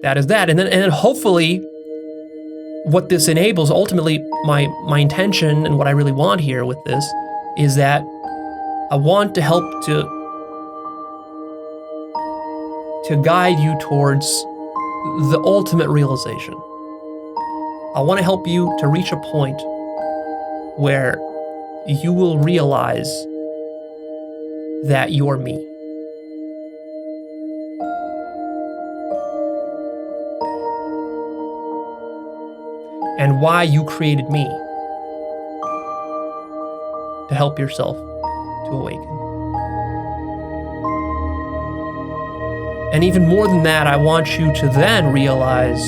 that is that. And then hopefully what this enables, ultimately my intention and what I really want here with this is that I want to help to guide you towards the ultimate realization. I want to help you to reach a point where you will realize that you're me. And why you created me to help yourself to awaken. And even more than that, I want you to then realize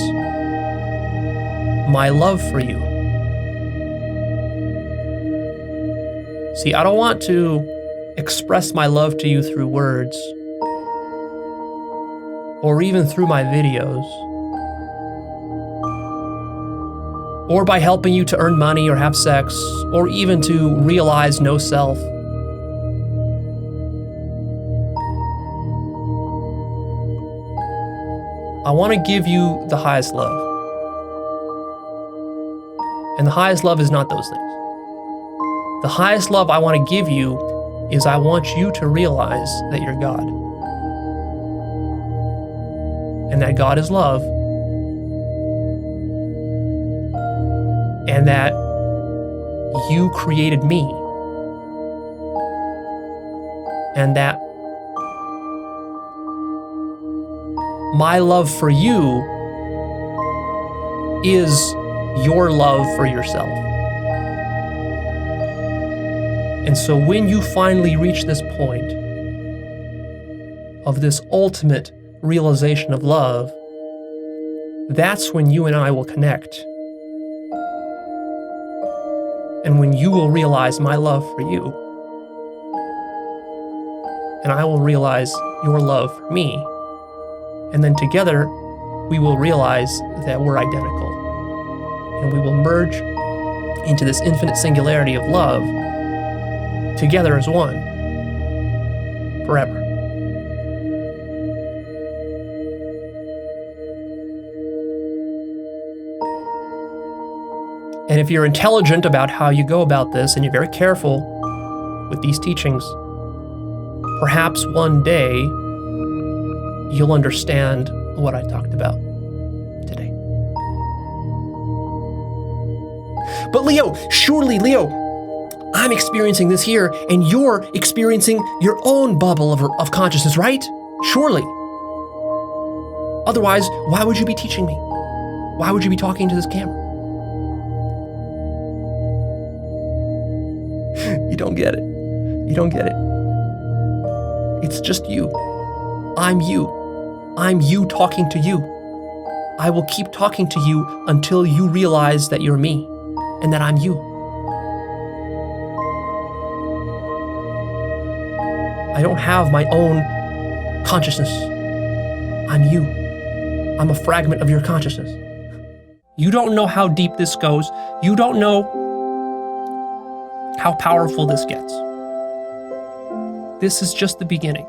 my love for you. See, I don't want to express my love to you through words or even through my videos or by helping you to earn money or have sex or even to realize no self. I want to give you the highest love. And the highest love is not those things. The highest love I want to give you is I want you to realize that you're God. And that God is love. And that you created me. And that my love for you is your love for yourself. And so when you finally reach this point of this ultimate realization of love, that's when you and I will connect. And when you will realize my love for you, and I will realize your love for me, and then together we will realize that we're identical. And we will merge into this infinite singularity of love together as one, forever. And if you're intelligent about how you go about this and you're very careful with these teachings, perhaps one day you'll understand what I talked about today. But Leo, surely, Leo, I'm experiencing this here and you're experiencing your own bubble of consciousness, right? Surely. Otherwise, why would you be teaching me? Why would you be talking to this camera? You don't get it. You don't get it. It's just you. I'm you. I'm you talking to you. I will keep talking to you until you realize that you're me and that I'm you. I don't have my own consciousness. I'm you. I'm a fragment of your consciousness. You don't know how deep this goes. You don't know how powerful this gets. This is just the beginning.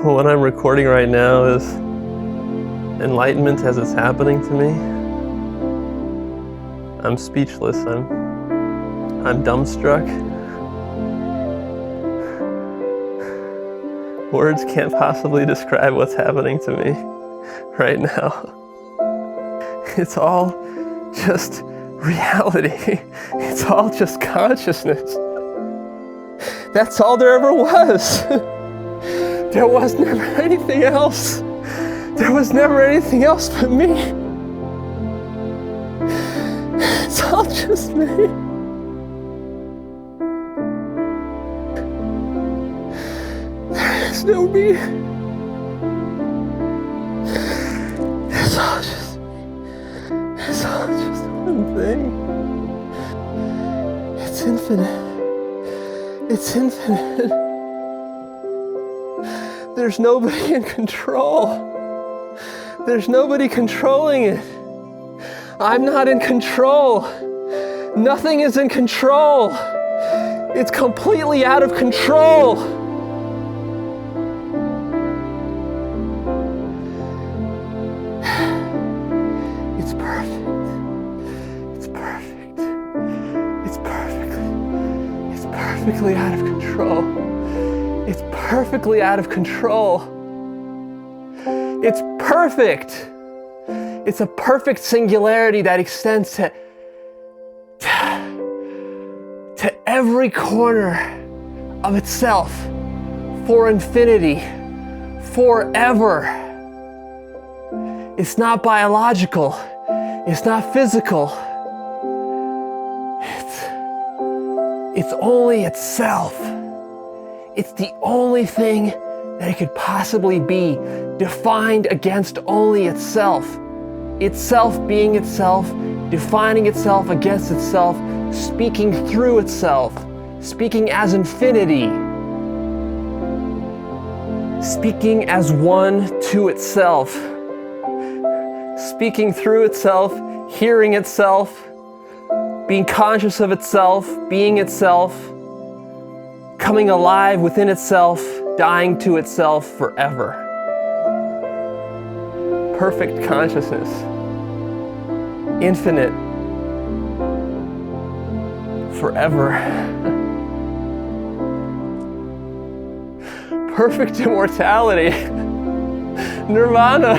What I'm recording right now is enlightenment as it's happening to me. I'm speechless. I'm dumbstruck. Words can't possibly describe what's happening to me right now. It's all just reality. It's all just consciousness. That's all there ever was. There was never anything else. There was never anything else but me. It's all just me. There is no me. It's all just one thing. It's infinite. It's infinite. There's nobody in control. There's nobody controlling it. I'm not in control. Nothing is in control. It's completely out of control. perfectly out of control. It's perfectly out of control. It's perfect. It's a perfect singularity that extends to every corner of itself for infinity, forever. It's not biological. It's not physical. It's only itself. It's the only thing that it could possibly be, defined against only itself. Itself being itself, defining itself against itself, speaking through itself, speaking as infinity, speaking as one to itself, speaking through itself, hearing itself, being conscious of itself, being itself, coming alive within itself, dying to itself forever. Perfect consciousness, infinite, forever. Perfect immortality, nirvana.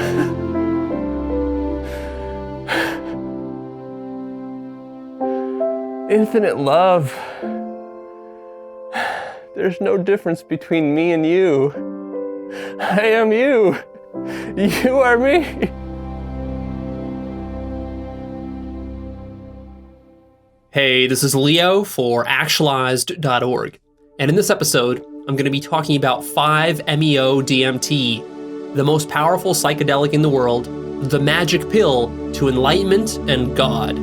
Infinite love. There's no difference between me and you. I am you. You are me. Hey, this is Leo for Actualized.org. And in this episode, I'm going to be talking about 5-MeO-DMT, the most powerful psychedelic in the world, the magic pill to enlightenment and God.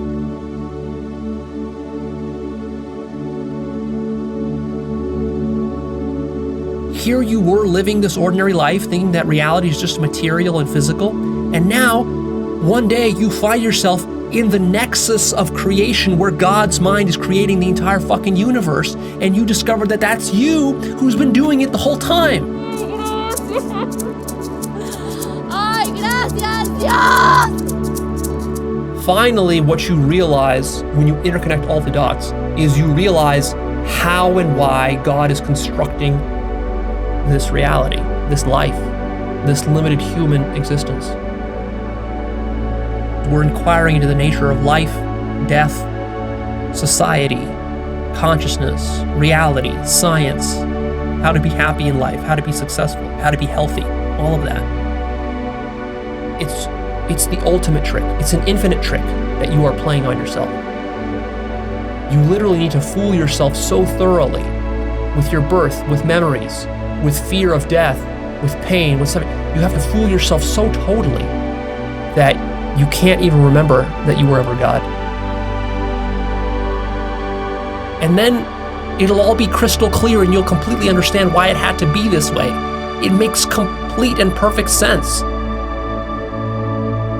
Here you were living this ordinary life, thinking that reality is just material and physical, and now, one day, you find yourself in the nexus of creation where God's mind is creating the entire fucking universe, and you discover that that's you who's been doing it the whole time. Ay, gracias, Dios! Finally, what you realize when you interconnect all the dots is you realize how and why God is constructing this reality, this life, this limited human existence. We're inquiring into the nature of life, death, society, consciousness, reality, science, how to be happy in life, how to be successful, how to be healthy, all of that. It's the ultimate trick. It's an infinite trick that you are playing on yourself. You literally need to fool yourself so thoroughly with your birth, with memories, with fear of death, with pain, with something. You have to fool yourself so totally that you can't even remember that you were ever God. And then it'll all be crystal clear and you'll completely understand why it had to be this way. It makes complete and perfect sense.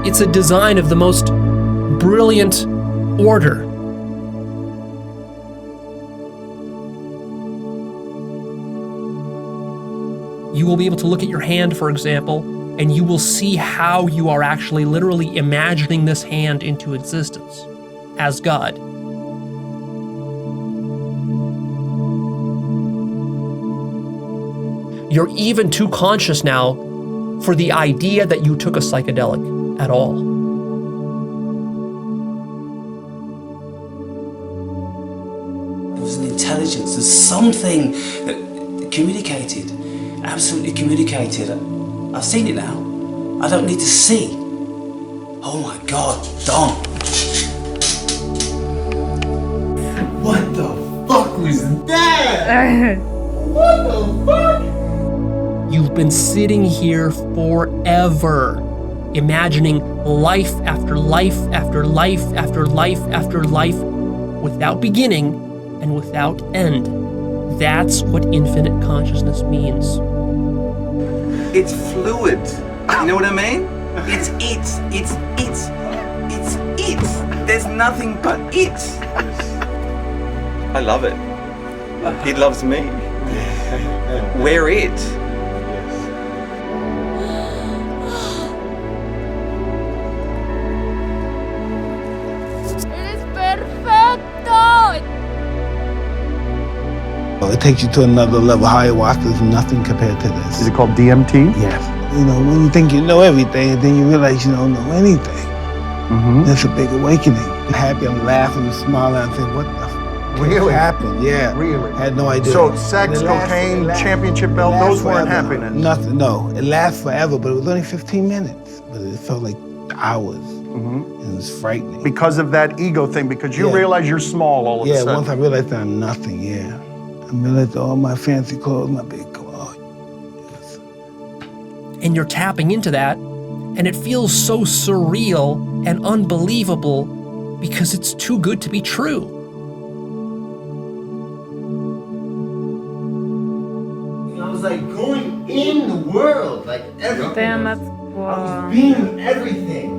It's a design of the most brilliant order. You will be able to look at your hand, for example, and you will see how you are actually literally imagining this hand into existence as God. You're even too conscious now for the idea that you took a psychedelic at all. There was an intelligence, there's something that communicated, absolutely communicated. I've seen it now. I don't need to see. Oh my God, Don. What the fuck was that? What the fuck? You've been sitting here forever, imagining life after life after life after life after life, without beginning and without end. That's what infinite consciousness means. It's fluid. You know what I mean? It's it. There's nothing but it. I love it. He loves me. We're it. ¡Eres perfecto! It takes you to another level. Ayahuasca is nothing compared to this. Is it called DMT? Yes. You know, when you think you know everything, and then you realize you don't know anything. That's a big awakening. I'm happy, I'm laughing, I'm smiling, I'm thinking, what the Really? happened? Yeah. Really? Had no idea. So sex, It lasts- cocaine, it lasts- championship it belt, lasts those weren't forever. happiness. Nothing, no. It lasts forever, but it was only 15 minutes. But it felt like hours. It was frightening. Because of that ego thing, because you Yeah. realize you're small all of a Yeah, sudden. once I realized that I'm nothing, yeah. I realized all my fancy clothes, my big clothes. And you're tapping into that, and it feels so surreal and unbelievable because it's too good to be true. I was like going in the world, like everything. Damn, that's I wow. was being everything.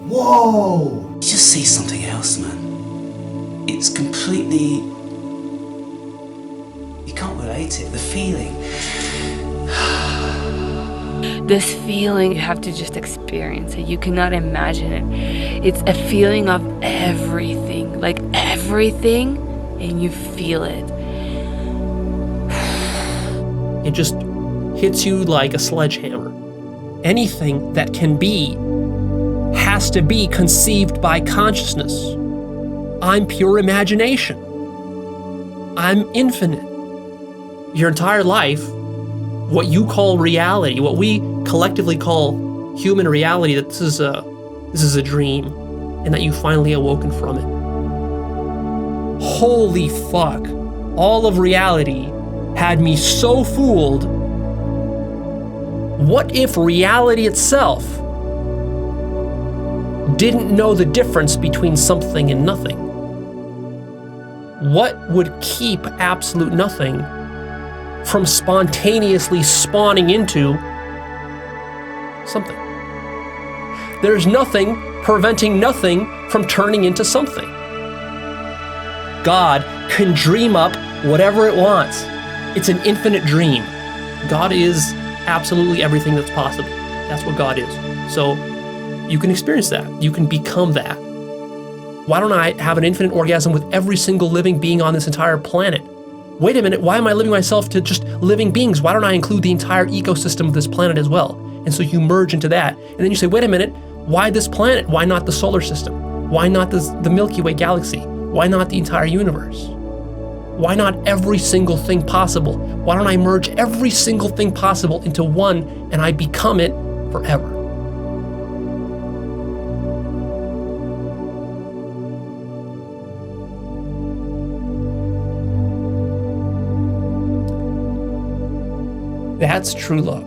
Whoa! You just see something else, man. It's completely... You can't relate it. The feeling. This feeling, you have to just experience it. You cannot imagine it. It's a feeling of everything, like everything, and you feel it. It just hits you like a sledgehammer. Anything that can be has to be conceived by consciousness. I'm pure imagination. I'm infinite. Your entire life, what you call reality, what we collectively call human reality, that this is a dream, and that you finally awoken from it. Holy fuck. All of reality had me so fooled. What if reality itself didn't know the difference between something and nothing? What would keep absolute nothing from spontaneously spawning into something? There's nothing preventing nothing from turning into something. God can dream up whatever it wants. It's an infinite dream. God is absolutely everything that's possible. That's what God is. So you can experience that. You can become that. Why don't I have an infinite orgasm with every single living being on this entire planet? Wait a minute, why am I limiting myself to just living beings? Why don't I include the entire ecosystem of this planet as well? And so you merge into that. And then you say, wait a minute, why this planet? Why not the solar system? Why not the Milky Way galaxy? Why not the entire universe? Why not every single thing possible? Why don't I merge every single thing possible into one and I become it forever? That's true love.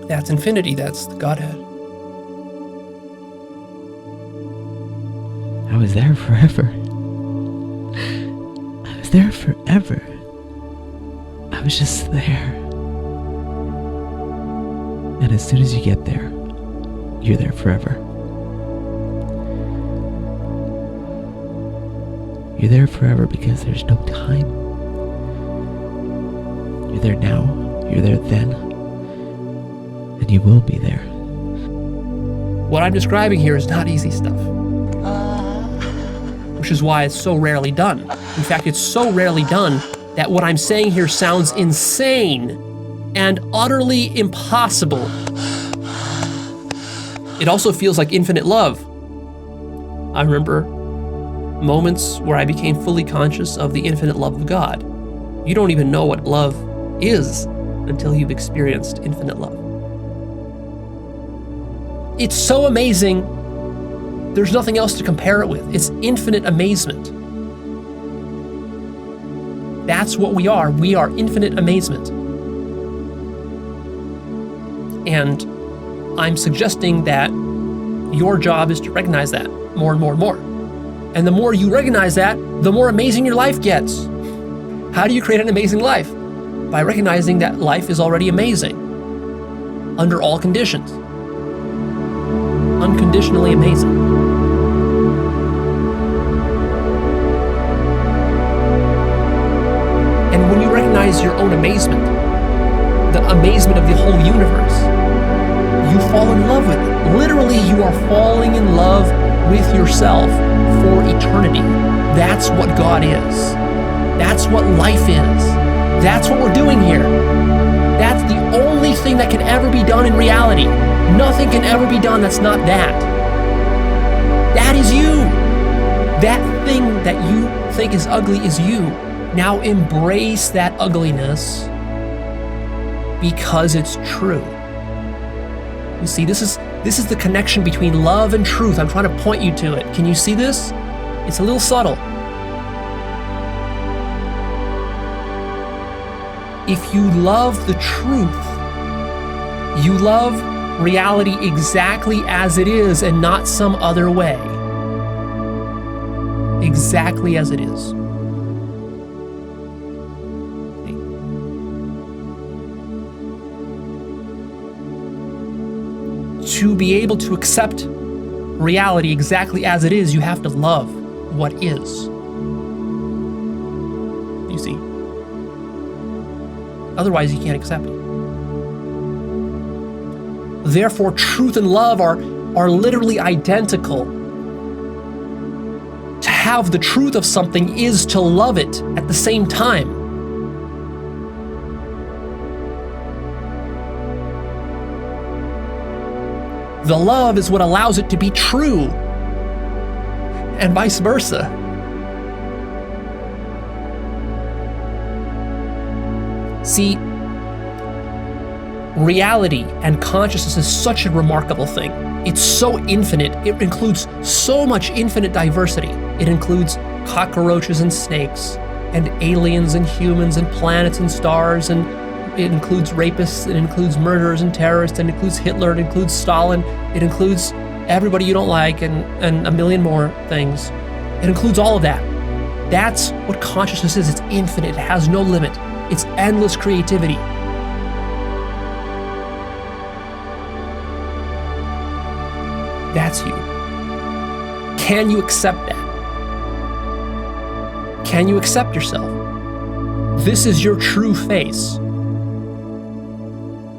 That's infinity. That's the Godhead. I was there forever. I was there forever. I was just there. And as soon as you get there, you're there forever. You're there forever because there's no time. You're there now, you're there then, and you will be there. What I'm describing here is not easy stuff, which is why it's so rarely done. In fact, it's so rarely done that what I'm saying here sounds insane and utterly impossible. It also feels like infinite love. I remember moments where I became fully conscious of the infinite love of God. You don't even know what love is until you've experienced infinite love. It's so amazing, there's nothing else to compare it with. It's infinite amazement. That's what we are. We are infinite amazement. And I'm suggesting that your job is to recognize that more and more and more. And the more you recognize that, the more amazing your life gets. How do you create an amazing life? By recognizing that life is already amazing, under all conditions. Unconditionally amazing. And when you recognize your own amazement, the amazement of the whole universe, you fall in love with it. Literally, you are falling in love with yourself for eternity. That's what God is. That's what life is. That's what we're doing here. That's the only thing that can ever be done in reality. Nothing can ever be done that's not that. That is you. That thing that you think is ugly is you. Now embrace that ugliness because it's true. You see, this is the connection between love and truth. I'm trying to point you to it. Can you see this? It's a little subtle. If you love the truth, you love reality exactly as it is and not some other way. Exactly as it is. To be able to accept reality exactly as it is, you have to love what is. You see? Otherwise, you can't accept it. Therefore, truth and love are literally identical. To have the truth of something is to love it at the same time. The love is what allows it to be true, and vice versa. See, reality and consciousness is such a remarkable thing. It's so infinite. It includes so much infinite diversity. It includes cockroaches and snakes, and aliens and humans and planets and stars, and it includes rapists, it includes murderers and terrorists, and it includes Hitler, it includes Stalin, it includes everybody you don't like, and a million more things. It includes all of that. That's what consciousness is. It's infinite. It has no limit. It's endless creativity. That's you. Can you accept that? Can you accept yourself? This is your true face.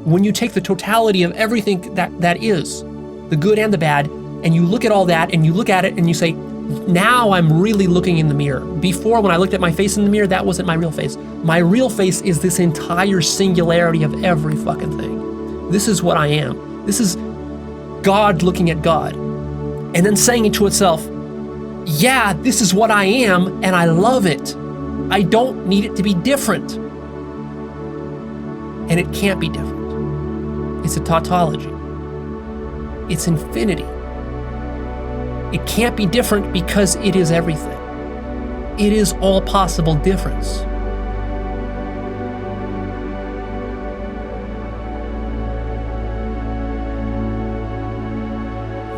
When you take the totality of everything that is, the good and the bad, and you look at all that and you look at it and you say, now I'm really looking in the mirror. Before, when I looked at my face in the mirror, that wasn't my real face. My real face is this entire singularity of every fucking thing. This is what I am. This is God looking at God. And then saying it to itself, yeah, this is what I am, and I love it. I don't need it to be different. And it can't be different. It's a tautology. It's infinity. It can't be different because it is everything. It is all possible difference.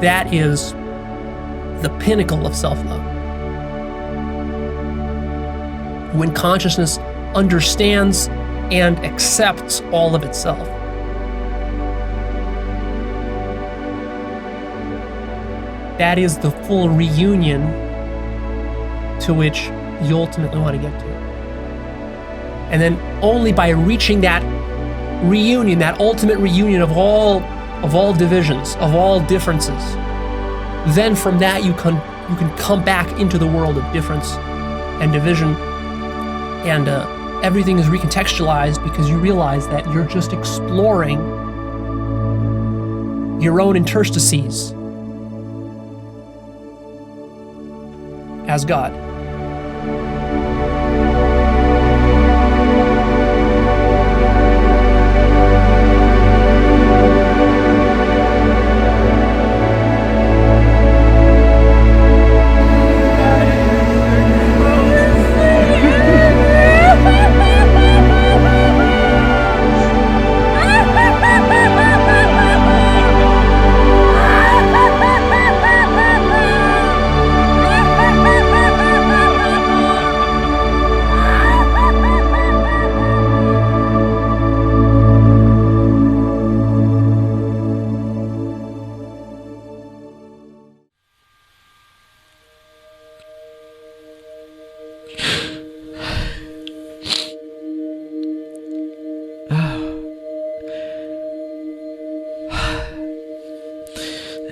That is the pinnacle of self-love. When consciousness understands and accepts all of itself. That is the full reunion to which you ultimately want to get to. And then only by reaching that reunion, that ultimate reunion of all divisions, of all differences, then from that you can come back into the world of difference and division, and everything is recontextualized because you realize that you're just exploring your own interstices as God.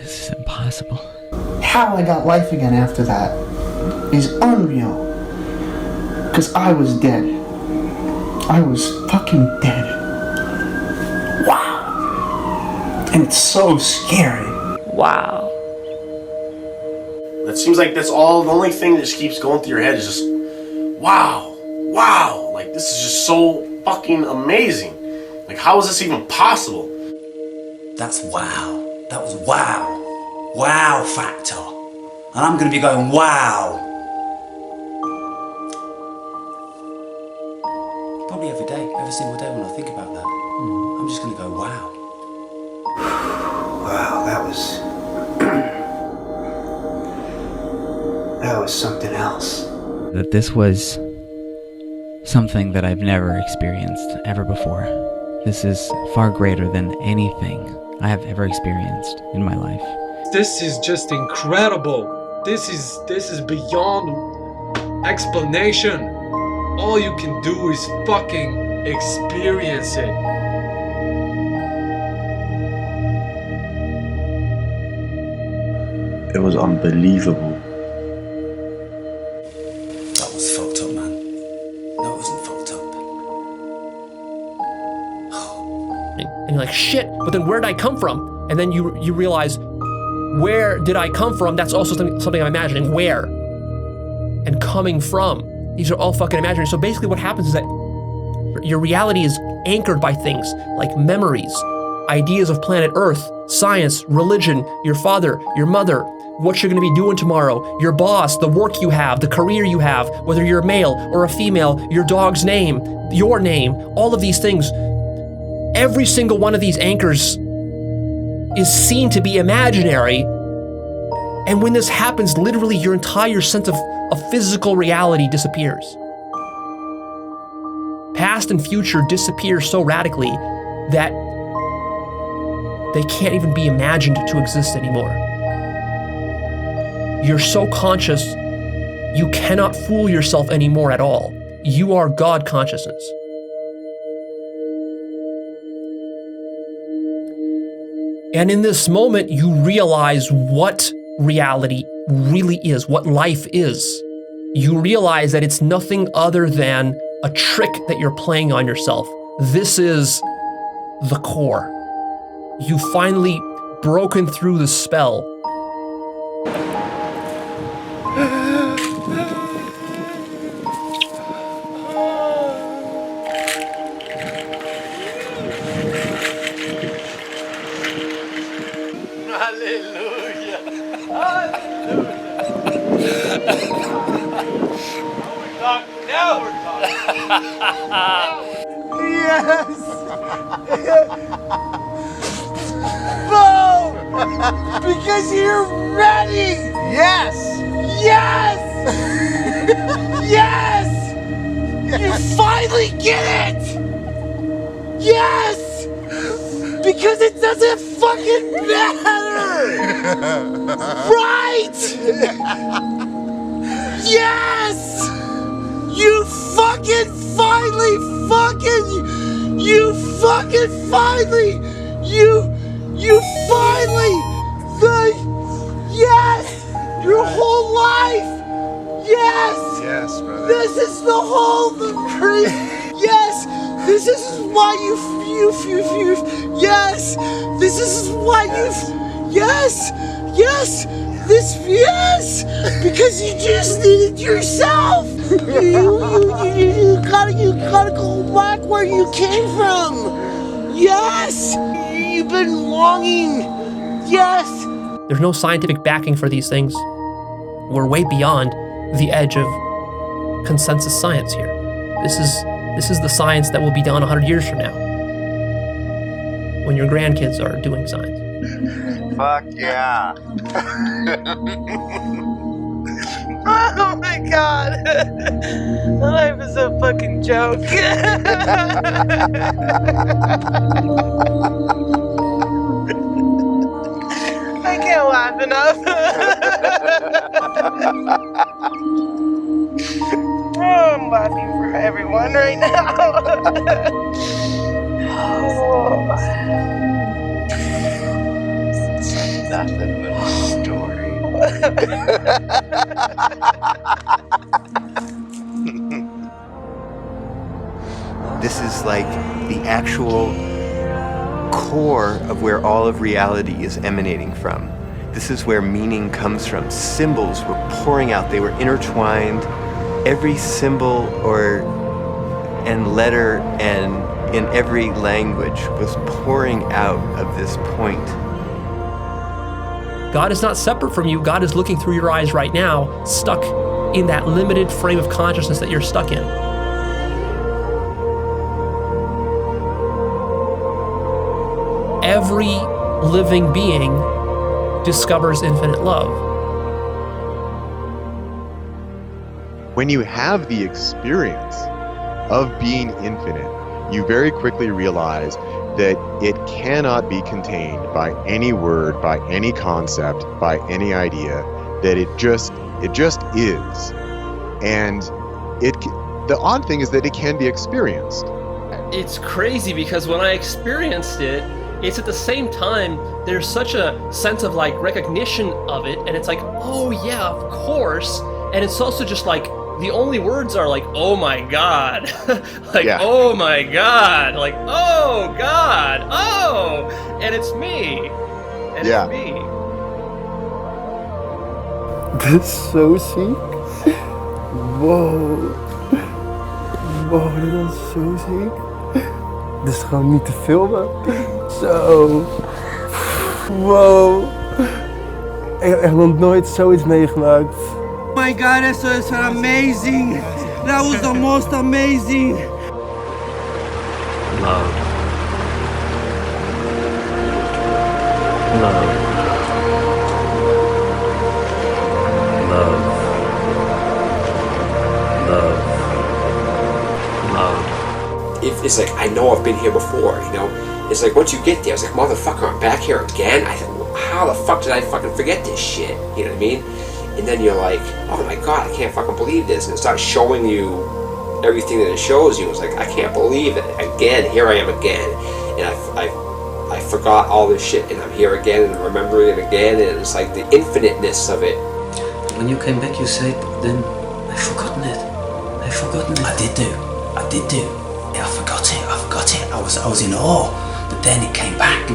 This is impossible. How I got life again after that, is unreal. Because I was dead. I was fucking dead. Wow. And it's so scary. Wow. It seems like that's all, the only thing that just keeps going through your head is just, wow, wow, like this is just so fucking amazing. Like, how is this even possible? That's wow. That was wow. Wow factor. And I'm gonna be going wow. Probably every day, every single day when I think about that. I'm just gonna go wow. Wow, that was... that was something else. That this was something that I've never experienced ever before. This is far greater than anything I have ever experienced in my life. This is just incredible. This is beyond explanation. All you can do is fucking experience it. It was unbelievable. That was fucked up, man. No, it wasn't fucked up. And you're like, shit, but then where did I come from? And then you realize, where did I come from? That's also something I'm imagining. Where? And coming from. These are all fucking imaginary. So basically what happens is that your reality is anchored by things like memories, ideas of planet Earth, science, religion, your father, your mother, what you're gonna be doing tomorrow, your boss, the work you have, the career you have, whether you're a male or a female, your dog's name, your name, all of these things. Every single one of these anchors is seen to be imaginary. And when this happens, literally your entire sense of physical reality disappears. Past and future disappear so radically that they can't even be imagined to exist anymore. You're so conscious, you cannot fool yourself anymore at all. You are God consciousness. And in this moment, you realize what reality really is, what life is. You realize that it's nothing other than a trick that you're playing on yourself. This is the core. You've finally broken through the spell. Yes! Boom! Because you're ready! Yes! Yes! Yes! You finally get it! Yes! Because it doesn't fucking matter! Right! Yes! You fucking finally yes! Your whole life! Yes! Yes, brother. This is the whole yes! This is why yes! This is why yes! Because you just needed yourself! You gotta go back where you came from! Yes! You've been longing! Yes! There's no scientific backing for these things. We're way beyond the edge of consensus science here. This is the science that will be done 100 years from now, when your grandkids are doing science. Fuck yeah. Oh my god. Life is a fucking joke. I can't laugh enough. Oh, I'm laughing for everyone right now. Oh. Nothing but a story. This is like the actual core of where all of reality is emanating from. This is where meaning comes from. Symbols were pouring out. They were intertwined. Every symbol and letter and in every language was pouring out of this point. God is not separate from you. God is looking through your eyes right now, stuck in that limited frame of consciousness that you're stuck in. Every living being discovers infinite love. When you have the experience of being infinite, you very quickly realize that it cannot be contained by any word, by any concept, by any idea, that it just is. And the odd thing is that it can be experienced. It's crazy because when I experienced it, it's at the same time, there's such a sense of like recognition of it, and it's like, oh yeah, of course. And it's also just like, the only words are like, oh my God, like, yeah. Oh my God, like, oh God, oh, and it's me, and yeah. It's me. Dit is zo ziek. Wow. Wow, dit was zo ziek. Dit is gewoon niet te filmen. Zo. Wow. Ik heb nog nooit zoiets meegemaakt. Oh my God, that's so amazing. That was the most amazing. Love. Love. Love. Love. Love. It's like, I know I've been here before, you know? It's like, once you get there, it's like, motherfucker, I'm back here again? How the fuck did I fucking forget this shit? You know what I mean? And then you're like, oh my God, I can't fucking believe this. And it starts showing you everything that it shows you. It's like, I can't believe it. Again, here I am again. And I forgot all this shit, and I'm here again, and I'm remembering it again, and it's like the infiniteness of it. When you came back, you said, then I've forgotten it. I've forgotten it. I did do. Yeah, I forgot it. I was in awe. But then it came back.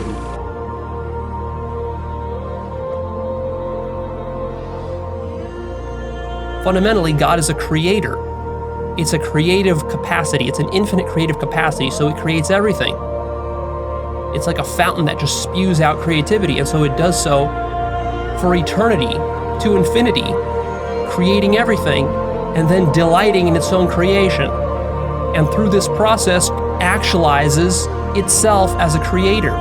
Fundamentally, God is a creator. It's a creative capacity. It's an infinite creative capacity, so it creates everything. It's like a fountain that just spews out creativity, and so it does so for eternity, to infinity, creating everything, and then delighting in its own creation. And through this process, actualizes itself as a creator.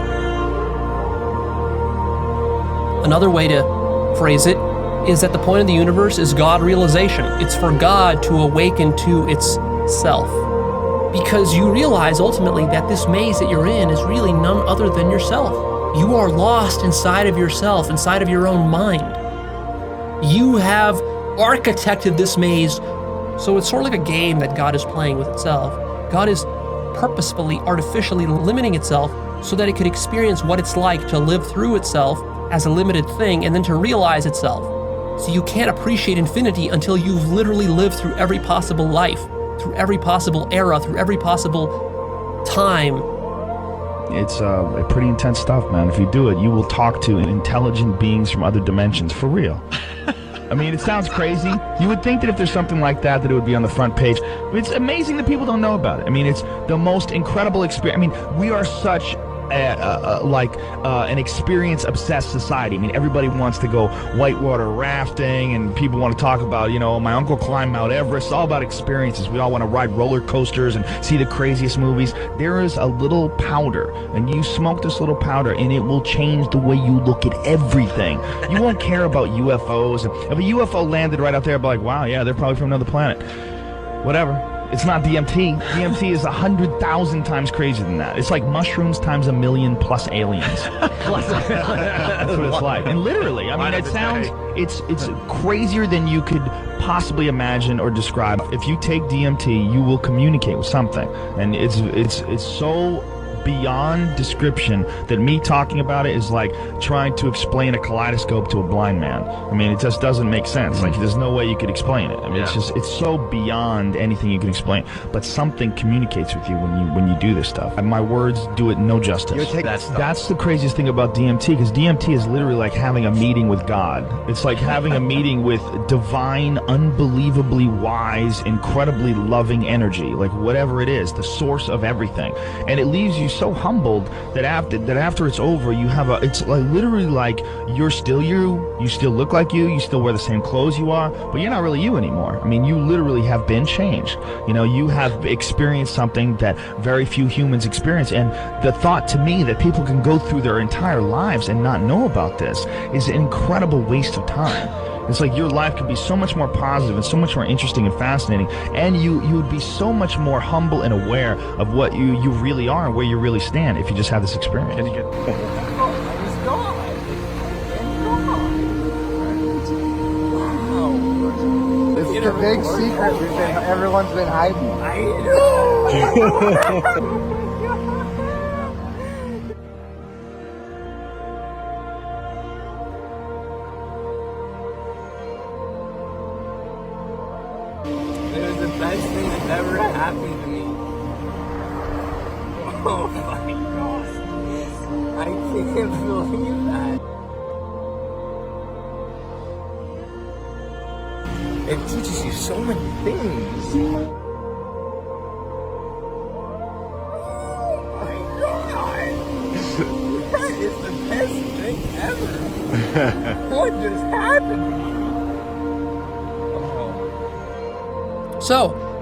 Another way to phrase it is that the point of the universe is God realization. It's for God to awaken to its self. Because you realize ultimately that this maze that you're in is really none other than yourself. You are lost inside of yourself, inside of your own mind. You have architected this maze, so it's sort of like a game that God is playing with itself. God is purposefully, artificially limiting itself so that it could experience what it's like to live through itself as a limited thing and then to realize itself. So you can't appreciate infinity until you've literally lived through every possible life, through every possible era, through every possible time. It's pretty intense stuff, man. If you do it, you will talk to intelligent beings from other dimensions, for real. I mean, it sounds crazy. You would think that if there's something like that, that it would be on the front page. It's amazing that people don't know about it. I mean, it's the most incredible experience. I mean, we are such an experience-obsessed society. I mean, everybody wants to go whitewater rafting, and people want to talk about, you know, my uncle climbed Mount Everest. It's all about experiences. We all want to ride roller coasters and see the craziest movies. There is a little powder, and you smoke this little powder, and it will change the way you look at everything. You won't care about UFOs. If a UFO landed right out there, I'd be like, wow, yeah, they're probably from another planet. Whatever. It's not DMT. DMT is 100,000 times crazier than that. It's like mushrooms times 1,000,000 plus aliens. That's what it's like. And literally, I mean, it sounds, it's crazier than you could possibly imagine or describe. If you take DMT, you will communicate with something. And it's so beyond description that me talking about it is like trying to explain a kaleidoscope to a blind man. I mean, it just doesn't make sense. Like, there's no way you could explain it. I mean, it's so beyond anything you can explain. But something communicates with you when you do this stuff. And my words do it no justice. That's the craziest thing about DMT, because DMT is literally like having a meeting with God. It's like having a meeting with divine, unbelievably wise, incredibly loving energy, like whatever it is, the source of everything. And it leaves you so humbled that after it's over, you have it's like literally like you're still you still look like you still wear the same clothes you are, but you're not really you anymore. I mean, you literally have been changed. You know, you have experienced something that very few humans experience. And the thought to me that people can go through their entire lives and not know about this is an incredible waste of time. It's like your life could be so much more positive and so much more interesting and fascinating, and you would be so much more humble and aware of what you really are and where you really stand if you just have this experience. This is the big secret everyone's been hiding. I know. It was the best thing that's ever happened to me. Oh my god. I can't believe that. It teaches you so many things. Oh my god. That is the best thing ever. What just happened? So,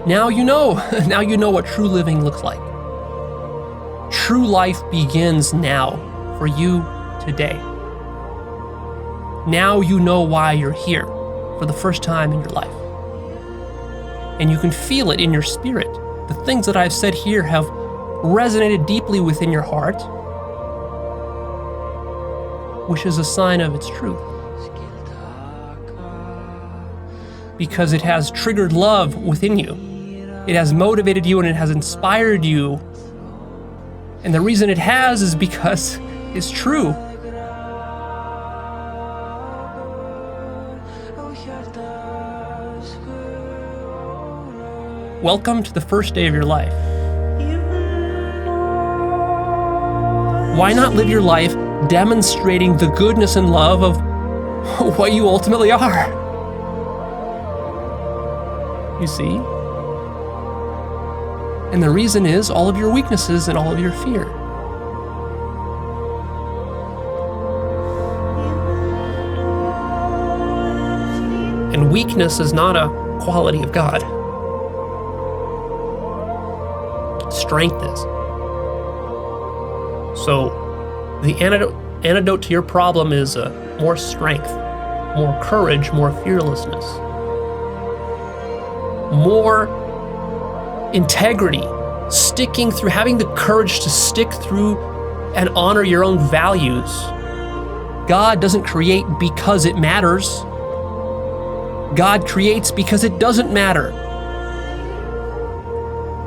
now you know. Now you know what true living looks like. True life begins now, for you today. Now you know why you're here, for the first time in your life. And you can feel it in your spirit. The things that I've said here have resonated deeply within your heart, which is a sign of its truth. Because it has triggered love within you. It has motivated you and it has inspired you. And the reason it has is because it's true. Welcome to the first day of your life. Why not live your life demonstrating the goodness and love of what you ultimately are? You see? And the reason is all of your weaknesses and all of your fear. And weakness is not a quality of God. Strength is. So the antidote to your problem is more strength, more courage, more fearlessness, more integrity, sticking through, having the courage to stick through and honor your own values. God doesn't create because it matters. God creates because it doesn't matter.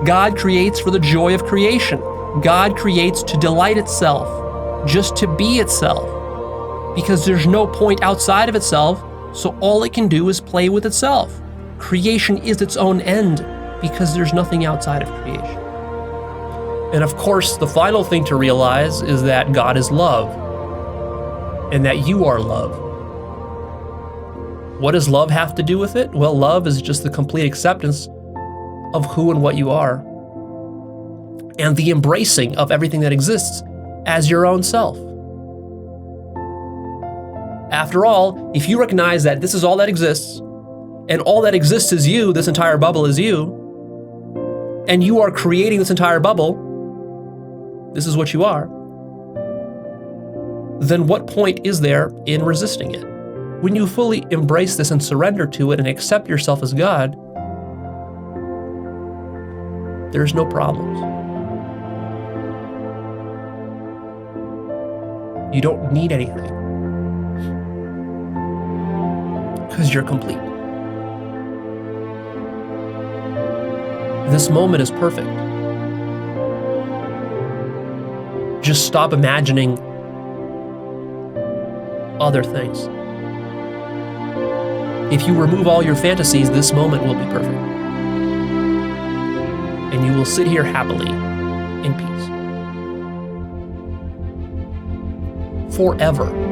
God creates for the joy of creation. God creates to delight itself, just to be itself, because there's no point outside of itself, so all it can do is play with itself. Creation is its own end, because there's nothing outside of creation. And of course, the final thing to realize is that God is love, and that you are love. What does love have to do with it? Well, love is just the complete acceptance of who and what you are, and the embracing of everything that exists as your own self. After all, if you recognize that this is all that exists, and all that exists is you, this entire bubble is you, and you are creating this entire bubble, this is what you are, then what point is there in resisting it? When you fully embrace this and surrender to it and accept yourself as God, there's no problems. You don't need anything, because you're complete. This moment is perfect. Just stop imagining other things. If you remove all your fantasies, this moment will be perfect. And you will sit here happily in peace. Forever.